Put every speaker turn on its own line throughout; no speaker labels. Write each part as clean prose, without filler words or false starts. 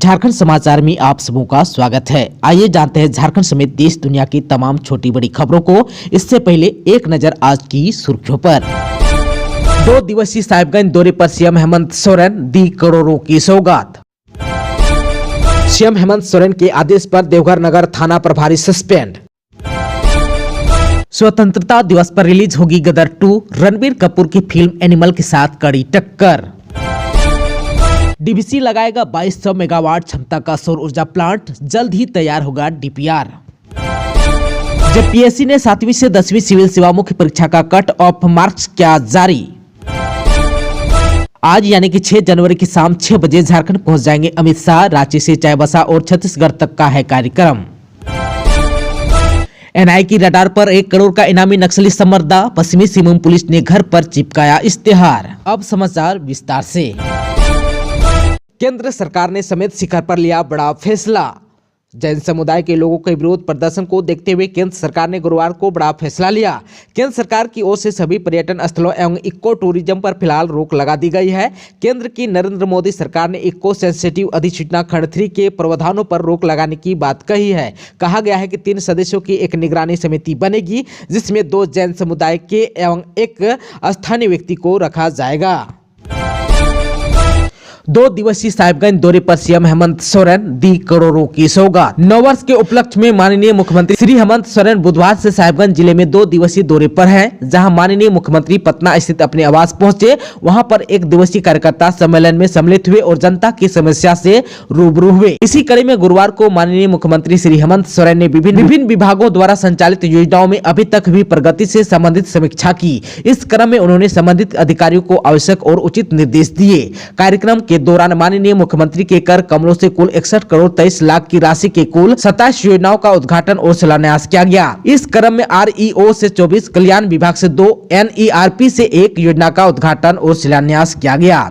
झारखंड समाचार में आप सबों का स्वागत है। आइए जानते हैं झारखंड समेत देश दुनिया की तमाम छोटी बड़ी खबरों को। इससे पहले एक नजर आज की सुर्खियों पर। 2 दिवसीय साहिबगंज दौरे पर सीएम हेमंत सोरेन दी करोड़ों की सौगात। सीएम हेमंत सोरेन के आदेश पर देवघर नगर थाना प्रभारी सस्पेंड। स्वतंत्रता दिवस पर रिलीज होगी गदर 2, रणबीर कपूर की फिल्म एनिमल के साथ कड़ी टक्कर। डीवीसी लगाएगा 2200 मेगावाट क्षमता का सौर ऊर्जा प्लांट, जल्द ही तैयार होगा डीपीआर। जब पीएससी ने 7वीं से 10वीं सिविल सेवा मुख्य परीक्षा का कट ऑफ मार्क्स किया जारी। आज यानी कि 6 जनवरी की शाम 6 बजे झारखंड पहुंच जाएंगे अमित शाह। रांची से चाईबासा और छत्तीसगढ़ तक का है कार्यक्रम। एनआई की रडार पर 1 करोड़ का इनामी नक्सली समर्दा, पश्चिमी सिंहभूम पुलिस ने घर पर चिपकाया इश्तेहार। अब समाचार विस्तार से। केंद्र सरकार ने समेत शिखर पर लिया बड़ा फैसला। जैन समुदाय के लोगों के विरोध प्रदर्शन को देखते हुए केंद्र सरकार ने गुरुवार को बड़ा फैसला लिया। केंद्र सरकार की ओर से सभी पर्यटन स्थलों एवं इको टूरिज्म पर फिलहाल रोक लगा दी गई है। केंद्र की नरेंद्र मोदी सरकार ने इको सेंसिटिव अधिसूचना खंड 3 के प्रावधानों पर रोक लगाने की बात कही है। कहा गया है कि 3 सदस्यों की एक निगरानी समिति बनेगी, जिसमें 2 जैन समुदाय के एवं एक स्थानीय व्यक्ति को रखा जाएगा। 2 दिवसीय साहिबगंज दौरे पर सीएम हेमंत सोरेन दी करोड़ों की सौगात। नववर्ष के उपलक्ष्य में माननीय मुख्यमंत्री श्री हेमंत सोरेन बुधवार से साहिबगंज जिले में 2 दिवसीय दौरे पर हैं, जहां माननीय मुख्यमंत्री पटना स्थित अपने आवास पहुंचे। वहां पर 1 दिवसीय कार्यकर्ता सम्मेलन में सम्मिलित हुए और जनता की समस्या से रूबरू हुए। इसी कड़ी में गुरुवार को माननीय मुख्यमंत्री श्री हेमंत सोरेन ने विभिन्न विभागों द्वारा संचालित योजनाओं में अभी तक हुई प्रगति से संबंधित समीक्षा की। इस क्रम में उन्होंने संबंधित अधिकारियों को आवश्यक और उचित निर्देश दिए। कार्यक्रम के दौरान माननीय मुख्यमंत्री के कर कमलों से कुल 61 करोड़ 23 लाख की राशि के कुल 27 योजनाओं का उद्घाटन और शिलान्यास किया गया। इस क्रम में आरईओ से 24, कल्याण विभाग से 2, एनईआरपी से 1 योजना का उद्घाटन और शिलान्यास किया गया।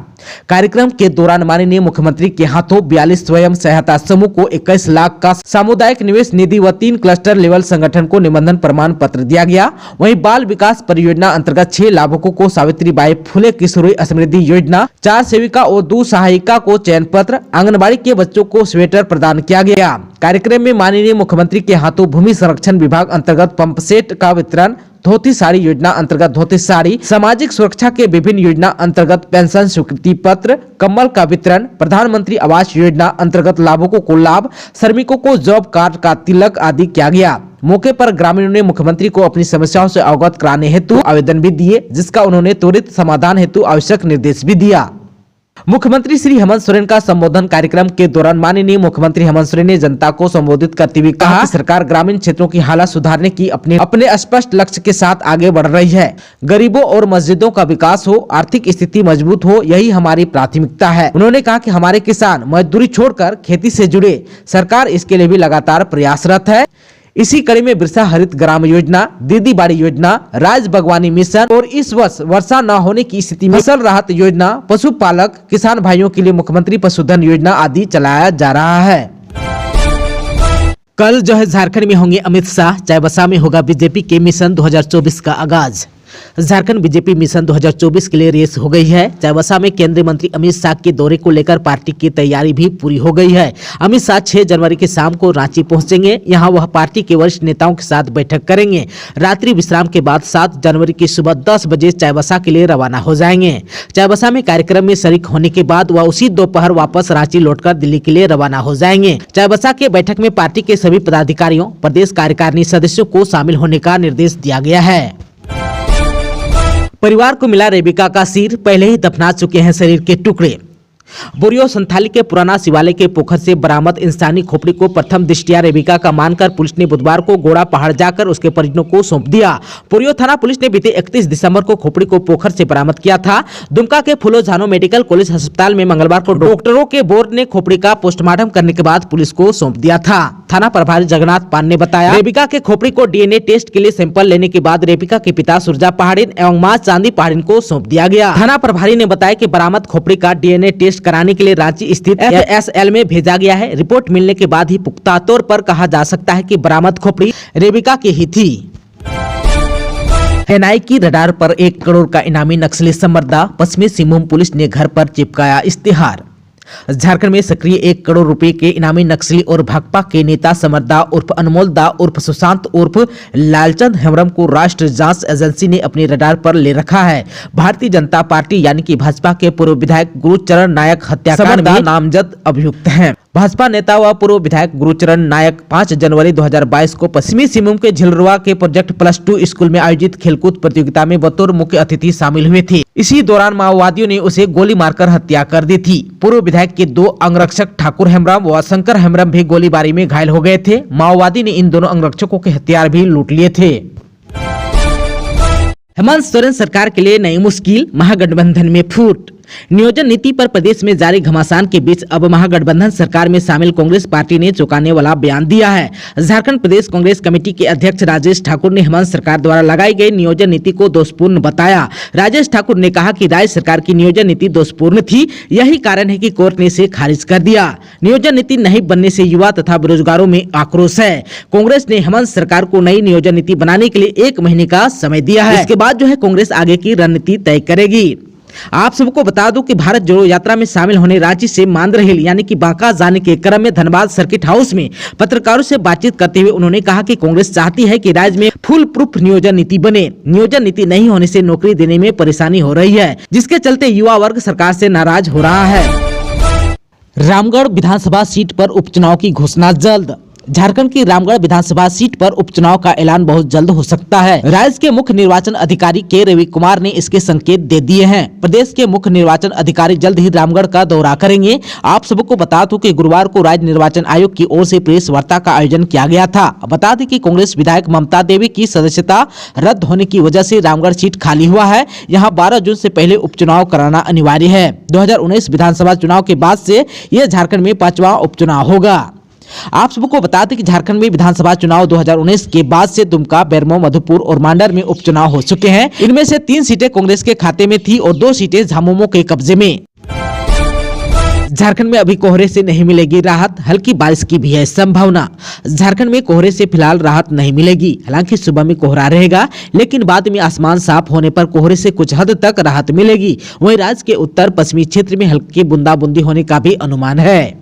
कार्यक्रम के दौरान माननीय मुख्यमंत्री के हाथों 42 स्वयं सहायता समूह को 21 लाख का सामुदायिक निवेश निधि व 3 क्लस्टर लेवल संगठन को निबंधन प्रमाण पत्र दिया गया। वहीं बाल विकास परियोजना अंतर्गत 6 लाभुकों को सावित्रीबाई फुले किशोरी समृद्धि योजना, 4 सेविका और 2 सहायिका को चयन पत्र, आंगनबाड़ी के बच्चों को स्वेटर प्रदान किया गया। कार्यक्रम में माननीय मुख्यमंत्री के हाथों भूमि संरक्षण विभाग अंतर्गत पंप सेट का वितरण, धोती साड़ी योजना अंतर्गत धोती साड़ी, सामाजिक सुरक्षा के विभिन्न योजना अंतर्गत पेंशन स्वीकृति पत्र, कम्बल का वितरण, प्रधानमंत्री आवास योजना अंतर्गत लाभुकों को लाभ, श्रमिकों को जॉब कार्ड का तिलक आदि किया गया। मौके पर ग्रामीणों ने मुख्यमंत्री को अपनी समस्याओं से अवगत कराने हेतु आवेदन भी दिए, जिसका उन्होंने त्वरित समाधान हेतु आवश्यक निर्देश भी दिया। मुख्यमंत्री श्री हेमंत सोरेन का संबोधन कार्यक्रम के दौरान माननीय मुख्यमंत्री हेमंत सोरेन ने जनता को संबोधित करते हुए कहा कि सरकार ग्रामीण क्षेत्रों की हालत सुधारने की अपने स्पष्ट लक्ष्य के साथ आगे बढ़ रही है। गरीबों और मस्जिदों का विकास हो, आर्थिक स्थिति मजबूत हो, यही हमारी प्राथमिकता है। उन्होंने कहा कि हमारे किसान मजदूरी छोड़कर खेती से जुड़े, सरकार इसके लिए भी लगातार प्रयासरत है। इसी कड़ी में बिरसा हरित ग्राम योजना, दीदी बाड़ी योजना, राज बागवानी मिशन और इस वर्ष वर्षा न होने की स्थिति में फसल राहत योजना, पशुपालक किसान भाइयों के लिए मुख्यमंत्री पशुधन योजना आदि चलाया जा रहा है। कल जो है झारखंड में होंगे अमित शाह। चाईबासा में होगा बीजेपी के मिशन 2024 का आगाज। झारखंड बीजेपी मिशन 2024 के लिए रेस हो गई है। चाईबासा में केंद्रीय मंत्री अमित शाह के दौरे को लेकर पार्टी की तैयारी भी पूरी हो गई है। अमित शाह 6 जनवरी की शाम को रांची पहुंचेंगे। यहां वह पार्टी के वरिष्ठ नेताओं के साथ बैठक करेंगे। रात्रि विश्राम के बाद 7 जनवरी की सुबह 10 बजे चाईबासा के लिए रवाना हो जाएंगे। चाईबासा में कार्यक्रम में शरीक होने के बाद वह उसी दोपहर वापस रांची लौटकर दिल्ली के लिए रवाना हो जाएंगे। चाईबासा के बैठक में पार्टी के सभी पदाधिकारियों, प्रदेश कार्यकारिणी सदस्यों को शामिल होने का निर्देश दिया गया है। परिवार को मिला रेबिका का सिर, पहले ही दफना चुके हैं शरीर के टुकड़े। बोरियो संथाली के पुराना शिवालय के पोखर से बरामद इंसानी खोपड़ी को प्रथम दृष्टया रेबिका का मानकर पुलिस ने बुधवार को गोड़ा पहाड़ जाकर उसके परिजनों को सौंप दिया। बोरियो थाना पुलिस ने बीते 31 दिसंबर को खोपड़ी को पोखर से बरामद किया था। दुमका के फुलो झानो मेडिकल कॉलेज अस्पताल में मंगलवार को डॉक्टरों के बोर्ड ने खोपड़ी का पोस्टमार्टम करने के बाद पुलिस को सौंप दिया था। थाना प्रभारी जगन्नाथ पान ने बताया, रेबिका के खोपड़ी को डीएनए टेस्ट के लिए सैंपल लेने के बाद रेबिका के पिता सुरजा पहाड़िन एवं मां चांदी पहाड़िन को सौंप दिया गया। थाना प्रभारी ने बताया कि बरामद खोपड़ी का डीएनए टेस्ट कराने के लिए रांची स्थित एफएसएल में भेजा गया है। रिपोर्ट मिलने के बाद ही पुख्ता तौर पर कहा जा सकता है कि बरामद खोपड़ी रेबिका की ही थी। एनआई की रडार पर 1 करोड़ का इनामी नक्सली समर्दा, पश्चिमी सिंहभूम पुलिस ने घर पर चिपकाया इश्तेहार। झारखंड में सक्रिय 1 करोड़ रुपए के इनामी नक्सली और भाकपा के नेता समर दा उर्फ अनमोल दा उर्फ सुशांत उर्फ लालचंद हेम्ब्रम को राष्ट्रीय जांच एजेंसी ने अपने रडार पर ले रखा है। भारतीय जनता पार्टी यानी कि भाजपा के पूर्व विधायक गुरुचरण नायक हत्याकांड में नामजद अभियुक्त हैं। भाजपा नेता व पूर्व विधायक गुरुचरण नायक 5 जनवरी 2022 को पश्चिमी सिंहभूम के झिलरुआ के प्रोजेक्ट +2 स्कूल में आयोजित खेलकूद प्रतियोगिता में बतौर मुख्य अतिथि शामिल हुए थे। इसी दौरान माओवादियों ने उसे गोली मारकर हत्या कर दी थी। पूर्व विधायक के 2 अंगरक्षक ठाकुर हेम्ब्रम व शंकर हेम्ब्रम भी गोलीबारी में घायल हो गए थे। माओवादी ने इन दोनों अंगरक्षकों के हथियार भी लूट लिए थे। हेमंत सोरेन सरकार के लिए नई मुश्किल, महागठबंधन में फूट। नियोजन नीति पर प्रदेश में जारी घमासान के बीच अब महागठबंधन सरकार में शामिल कांग्रेस पार्टी ने चौंकाने वाला बयान दिया है। झारखंड प्रदेश कांग्रेस कमेटी के अध्यक्ष राजेश ठाकुर ने हेमंत सरकार द्वारा लगाई गई नियोजन नीति को दोषपूर्ण बताया। राजेश ठाकुर ने कहा कि राज्य सरकार की नियोजन नीति दोषपूर्ण थी, यही कारण है कि कोर्ट ने इसे खारिज कर दिया। नियोजन नीति नहीं बनने से युवा तथा बेरोजगारों में आक्रोश है। कांग्रेस ने हेमंत सरकार को नई नियोजन नीति बनाने के लिए 1 महीने का समय दिया है। इसके बाद कांग्रेस आगे की रणनीति तय करेगी। आप सबको बता दूं कि भारत जोड़ो यात्रा में शामिल होने रांची से मांदरहिल यानी कि बांका जाने के क्रम में धनबाद सर्किट हाउस में पत्रकारों से बातचीत करते हुए उन्होंने कहा कि कांग्रेस चाहती है कि राज्य में फुल प्रूफ नियोजन नीति बने। नियोजन नीति नहीं होने से नौकरी देने में परेशानी हो रही है, जिसके चलते युवा वर्ग सरकार से नाराज हो रहा है। रामगढ़ विधानसभा सीट पर उपचुनाव की घोषणा जल्द। झारखंड की रामगढ़ विधानसभा सीट पर उपचुनाव का ऐलान बहुत जल्द हो सकता है। राज्य के मुख्य निर्वाचन अधिकारी के रवि कुमार ने इसके संकेत दे दिए हैं। प्रदेश के मुख्य निर्वाचन अधिकारी जल्द ही रामगढ़ का दौरा करेंगे। आप सबको बता दूं कि गुरुवार को राज्य निर्वाचन आयोग की ओर से प्रेस वार्ता का आयोजन किया गया था। बता दें कि कांग्रेस विधायक ममता देवी की सदस्यता रद्द होने की वजह से रामगढ़ सीट खाली हुआ है। यहाँ 12 जून से पहले उपचुनाव कराना अनिवार्य है। 2019 विधानसभा चुनाव के बाद से यह झारखंड में 5वां उपचुनाव होगा। आप सबको बता दें कि झारखंड में विधानसभा चुनाव 2019 के बाद से दुमका, बेरमो, मधुपुर और मांडर में उपचुनाव हो चुके हैं। इनमें से 3 सीटें कांग्रेस के खाते में थी और 2 सीटें झामुमो के कब्जे में। झारखंड में अभी कोहरे से नहीं मिलेगी राहत, हल्की बारिश की भी है संभावना। झारखंड में कोहरे से फिलहाल राहत नहीं मिलेगी। हालांकि सुबह में कोहरा रहेगा, लेकिन बाद में आसमान साफ होने पर कोहरे से कुछ हद तक राहत मिलेगी। वहीं राज्य के उत्तर पश्चिमी क्षेत्र में हल्की बूंदाबूंदी होने का भी अनुमान है।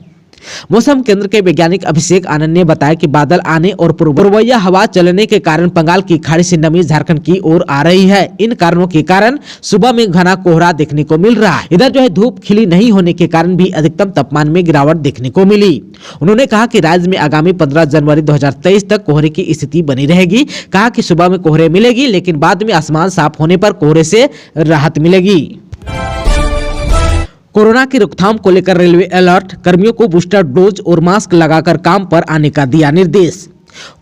मौसम केंद्र के वैज्ञानिक अभिषेक आनंद ने बताया कि बादल आने और पूर्वोत्तर हवा चलने के कारण बंगाल की खाड़ी से नमी झारखंड की ओर आ रही है। इन कारणों के कारण सुबह में घना कोहरा देखने को मिल रहा है। इधर धूप खिली नहीं होने के कारण भी अधिकतम तापमान में गिरावट देखने को मिली। उन्होंने कहा कि राज्य में आगामी 15 जनवरी 2023 तक कोहरे की स्थिति बनी रहेगी। कहा कि सुबह में कोहरे मिलेगी, लेकिन बाद में आसमान साफ होने पर कोहरे से राहत मिलेगी। कोरोना की रोकथाम को लेकर रेलवे अलर्ट, कर्मियों को बूस्टर डोज और मास्क लगाकर काम पर आने का दिया निर्देश।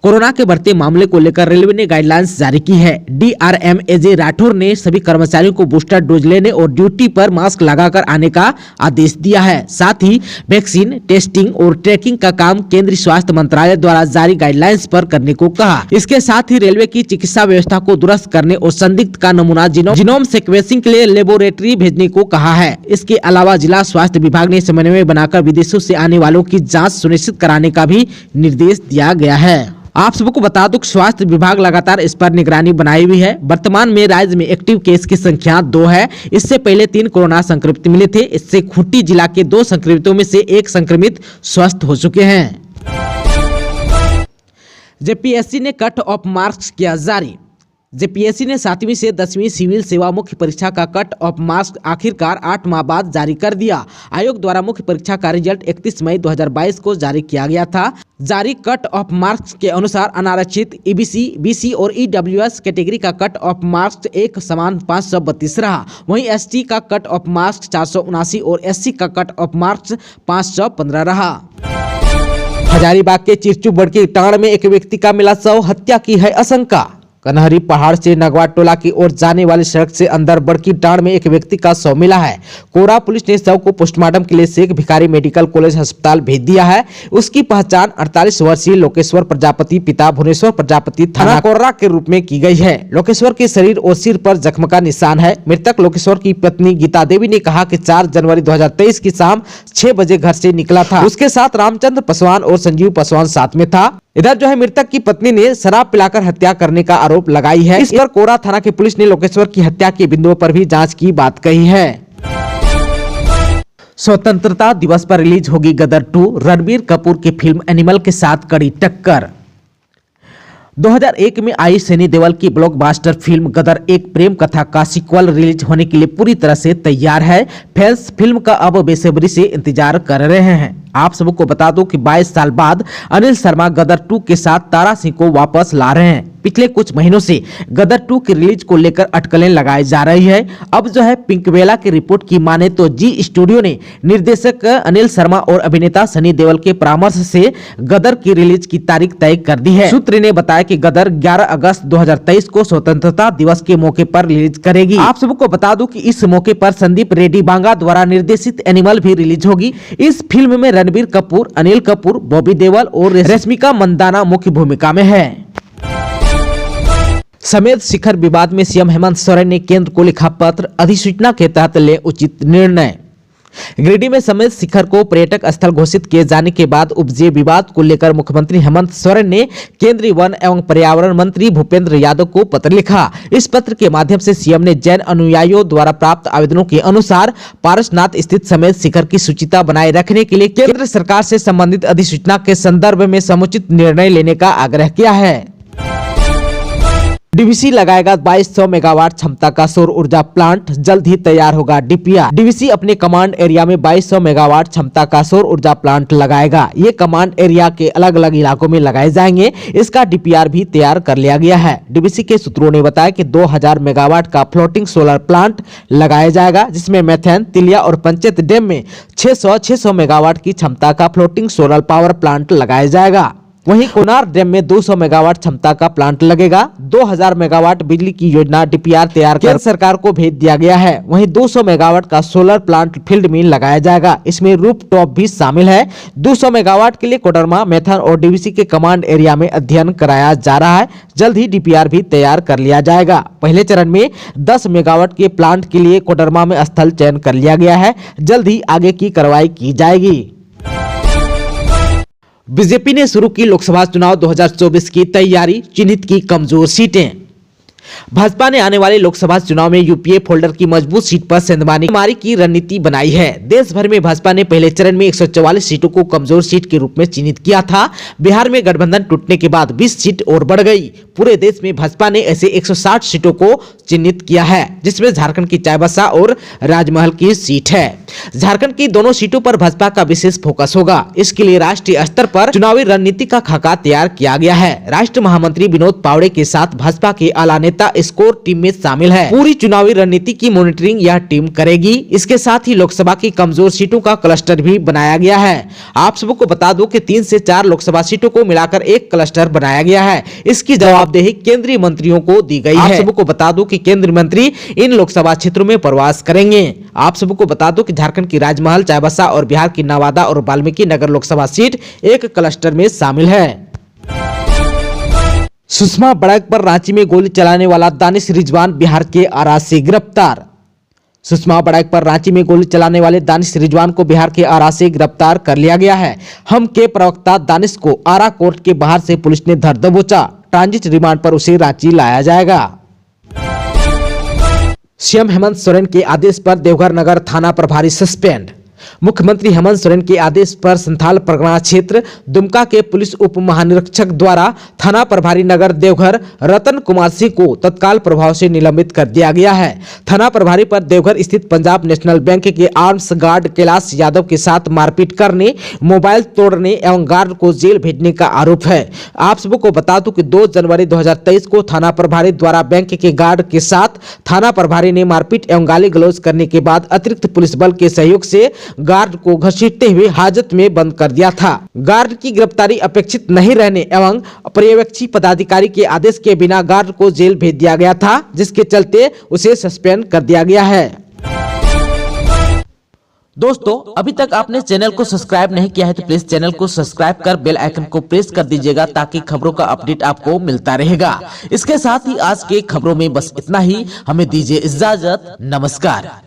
कोरोना के बढ़ते मामले को लेकर रेलवे ने गाइडलाइंस जारी की है। DRM अजय राठौर ने सभी कर्मचारियों को बूस्टर डोज लेने और ड्यूटी पर मास्क लगाकर आने का आदेश दिया है। साथ ही वैक्सीन टेस्टिंग और ट्रैकिंग का काम केंद्रीय स्वास्थ्य मंत्रालय द्वारा जारी गाइडलाइंस पर करने को कहा। इसके साथ ही रेलवे की चिकित्सा व्यवस्था को दुरुस्त करने और संदिग्ध का नमूना जीनोम सीक्वेंसिंग के लिए लेबोरेटरी भेजने को कहा है। इसके अलावा जिला स्वास्थ्य विभाग ने समन्वय बनाकर विदेशों से आने वालों की जाँच सुनिश्चित कराने का भी निर्देश दिया गया है। आप सबको बता दूं कि स्वास्थ्य विभाग लगातार इस पर निगरानी बनाई हुई है। वर्तमान में राज्य में एक्टिव केस की संख्या 2 है। इससे पहले 3 कोरोना संक्रमित मिले थे। इससे खूंटी जिला के 2 संक्रमितों में से 1 संक्रमित स्वस्थ हो चुके हैं। जेपीएससी ने कट ऑफ मार्क्स किया जारी। जेपीएससी ने 7वीं से 10वीं सिविल सेवा मुख्य परीक्षा का कट ऑफ मार्क्स आखिरकार 8 माह बाद जारी कर दिया। आयोग द्वारा मुख्य परीक्षा का रिजल्ट 31 मई 2022 को जारी किया गया था। जारी कट ऑफ मार्क्स के अनुसार अनारक्षित ईबीसी, बीसी और ईडब्ल्यूएस कैटेगरी का कट ऑफ मार्क्स एक समान 532 रहा। वहीं एसटी का कट ऑफ मार्क्स 479 और एससी का कट ऑफ मार्क्स 515 रहा। हजारीबाग के चिरचूबड़ की टांड में एक व्यक्ति का मिला शव, हत्या की है आशंका। कन्हरी पहाड़ से नगवा टोला की ओर जाने वाली सड़क से अंदर बड़की टांड में एक व्यक्ति का शव मिला है। कोरा पुलिस ने शव को पोस्टमार्टम के लिए शेख भिखारी मेडिकल कॉलेज अस्पताल भेज दिया है। उसकी पहचान 48 वर्षीय लोकेश्वर प्रजापति पिता भुवनेश्वर प्रजापति थाना कोर्रा के रूप में की गई है। लोकेश्वर के शरीर और सिर पर जख्म का निशान है। मृतक लोकेश्वर की पत्नी गीता देवी ने कहा कि 4 जनवरी 2023 की शाम 6 बजे घर से निकला था। उसके साथ रामचंद्र पासवान और संजीव पासवान साथ में था। इधर मृतक की पत्नी ने शराब पिलाकर हत्या करने का आरोप लगाई है। इस पर कोरा थाना की पुलिस ने लोकेश्वर की हत्या के बिंदुओं पर भी जांच की बात कही है। स्वतंत्रता दिवस पर रिलीज होगी गदर 2। रणबीर कपूर की फिल्म एनिमल के साथ कड़ी टक्कर। 2001 में आई सनी देओल की ब्लॉकबस्टर फिल्म गदर एक प्रेम कथा का सीक्वल रिलीज होने के लिए पूरी तरह से तैयार है। फैंस फिल्म का अब बेसब्री से इंतजार कर रहे हैं। आप सबको बता दो कि 22 साल बाद अनिल शर्मा गदर 2 के साथ तारा सिंह को वापस ला रहे हैं। पिछले कुछ महीनों से गदर 2 की रिलीज को लेकर अटकलें लगाई जा रही है। अब जो है पिंकवेला की रिपोर्ट की माने तो जी स्टूडियो ने निर्देशक अनिल शर्मा और अभिनेता सनी देओल के परामर्श से गदर की रिलीज की तारीख तय कर दी है। सूत्र ने बताया कि गदर 11 अगस्त 2023 को स्वतंत्रता दिवस के मौके पर रिलीज करेगी। आप सबको बता दूं कि इस मौके पर संदीप रेड्डी बांगा द्वारा निर्देशित एनिमल भी रिलीज होगी। इस फिल्म में रणबीर कपूर, अनिल कपूर, बॉबी देओल और रश्मिका मंदाना मुख्य भूमिका में है। समेत शिखर विवाद में सीएम हेमंत सोरेन ने केंद्र को लिखा पत्र, अधिसूचना के तहत ले उचित निर्णय। गिरिडीह में समेत शिखर को पर्यटक स्थल घोषित किए जाने के बाद उपजे विवाद को लेकर मुख्यमंत्री हेमंत सोरेन ने केंद्रीय वन एवं पर्यावरण मंत्री भूपेंद्र यादव को पत्र लिखा। इस पत्र के माध्यम से सीएम ने जैन अनुयायियों द्वारा प्राप्त आवेदनों के अनुसार पारसनाथ स्थित समेत शिखर की शुचिता बनाए रखने के लिए केंद्र सरकार से संबंधित अधिसूचना के संदर्भ में समुचित निर्णय लेने का आग्रह किया है। डीवीसी लगाएगा 2200 मेगावाट क्षमता का सौर ऊर्जा प्लांट, जल्द ही तैयार होगा डीपीआर। डीवीसी अपने कमांड एरिया में 2200 मेगावाट क्षमता का सौर ऊर्जा प्लांट लगाएगा। ये कमांड एरिया के अलग अलग इलाकों में लगाए जाएंगे। इसका डीपीआर भी तैयार कर लिया गया है। डीवीसी के सूत्रों ने बताया कि 2000 मेगावाट का फ्लोटिंग सोलर प्लांट लगाया जाएगा, जिसमें मैथेन, तिलिया और पंचेत डैम में 600 मेगावाट की क्षमता का फ्लोटिंग सोलर पावर प्लांट लगाया जाएगा। वहीं कोनार डैम में 200 मेगावाट क्षमता का प्लांट लगेगा। 2000 मेगावाट बिजली की योजना डीपीआर तैयार कर सरकार को भेज दिया गया है। वहीं 200 मेगावाट का सोलर प्लांट फील्ड में लगाया जाएगा। इसमें रूफटॉप भी शामिल है। 200 मेगावाट के लिए कोडरमा, मैथन और डीवीसी के कमांड एरिया में अध्ययन कराया जा रहा है। जल्द ही डीपीआर भी तैयार कर लिया जाएगा। पहले चरण में 10 मेगावाट के प्लांट के लिए कोडरमा में स्थल चयन कर लिया गया है। जल्द ही आगे की कार्रवाई की जाएगी। बीजेपी ने शुरू की लोकसभा चुनाव 2024 की तैयारी, चिन्हित की कमजोर सीटें। भाजपा ने आने वाले लोकसभा चुनाव में यूपीए फोल्डर की मजबूत सीट पर सेंधमारी की रणनीति बनाई है। देश भर में भाजपा ने पहले चरण में 144 सीटों को कमजोर सीट के रूप में चिन्हित किया था। बिहार में गठबंधन टूटने के बाद 20 सीट और बढ़ गई। पूरे देश में भाजपा ने ऐसे 160 सीटों को चिन्हित किया है, जिसमें झारखंड की चाईबासा और राजमहल की सीट है। झारखंड की दोनों सीटों पर भाजपा का विशेष फोकस होगा। इसके लिए राष्ट्रीय स्तर पर चुनावी रणनीति का खाका तैयार किया गया है। राष्ट्रीय महामंत्री विनोद पावड़े के साथ भाजपा के आला नेता स्कोर टीम में शामिल है। पूरी चुनावी रणनीति की मॉनिटरिंग यह टीम करेगी। इसके साथ ही लोकसभा की कमजोर सीटों का क्लस्टर भी बनाया गया है। आप सबको बता दो कि 3 से 4 लोकसभा सीटों को मिलाकर एक क्लस्टर बनाया गया है। इसकी जवाबदेही केंद्रीय मंत्रियों को दी गई है। आप सबको बता दो कि केंद्रीय मंत्री इन लोकसभा क्षेत्रों में प्रवास करेंगे। आप सबको बता दो कि झारखंड की राजमहल, चाईबासा और बिहार की नवादा और वाल्मीकि नगर लोकसभा सीट एक क्लस्टर में शामिल है। सुषमा बड़ैक पर रांची में गोली चलाने वाला दानिश रिजवान बिहार के आरा से गिरफ्तार। सुषमा बड़ैक पर रांची में गोली चलाने वाले दानिश रिजवान को बिहार के आरा से गिरफ्तार कर लिया गया है। हम के प्रवक्ता दानिश को आरा कोर्ट के बाहर से पुलिस ने धर दबोचा। ट्रांजिट रिमांड पर उसे रांची लाया जाएगा। सीएम हेमंत सोरेन के आदेश पर देवघर नगर थाना प्रभारी सस्पेंड। मुख्यमंत्री हेमंत सोरेन के आदेश पर संथाल परगना क्षेत्र दुमका के पुलिस उप महानिरीक्षक द्वारा थाना प्रभारी नगर देवघर रतन कुमार सिंह को तत्काल प्रभाव से निलंबित कर दिया गया है। थाना प्रभारी पर देवघर स्थित पंजाब नेशनल बैंक के आर्म्स गार्ड कैलाश यादव के साथ मारपीट करने, मोबाइल तोड़ने एवं गार्ड को जेल भेजने का आरोप है। आप सबको बता दूं कि 2 जनवरी 2023 को थाना प्रभारी द्वारा बैंक के गार्ड के साथ थाना प्रभारी ने मारपीट एवं गाली गलौज करने के बाद अतिरिक्त पुलिस बल के सहयोग से गार्ड को घसीटते हुए हाजत में बंद कर दिया था। गार्ड की गिरफ्तारी अपेक्षित नहीं रहने एवं पर्यवेक्षी पदाधिकारी के आदेश के बिना गार्ड को जेल भेज दिया गया था, जिसके चलते उसे सस्पेंड कर दिया गया है। दोस्तों, अभी तक आपने चैनल को सब्सक्राइब नहीं किया है तो प्लीज चैनल को सब्सक्राइब कर बेल आइकन को प्रेस कर दीजिएगा, ताकि खबरों का अपडेट आपको मिलता रहेगा। इसके साथ ही आज के खबरों में बस इतना ही। हमें दीजिए इजाजत। नमस्कार।